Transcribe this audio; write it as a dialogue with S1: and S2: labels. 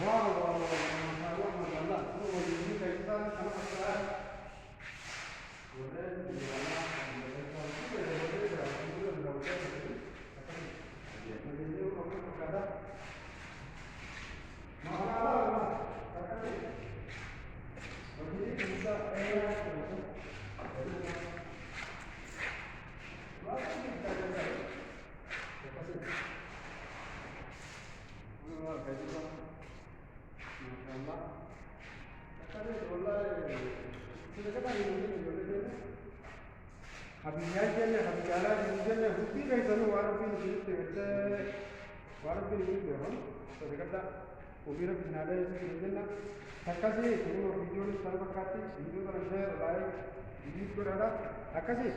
S1: Wow, wow, wow, masyaallah. Oh, ini kita sama masalah. Boleh dibilang Habiyajanya, habiyala dijana bukti kai sanu warapin kitte wette warapin kitte hon to dekata ubira binada dijana takasi kuno video ni salva kati video na share like edit ko rada takasi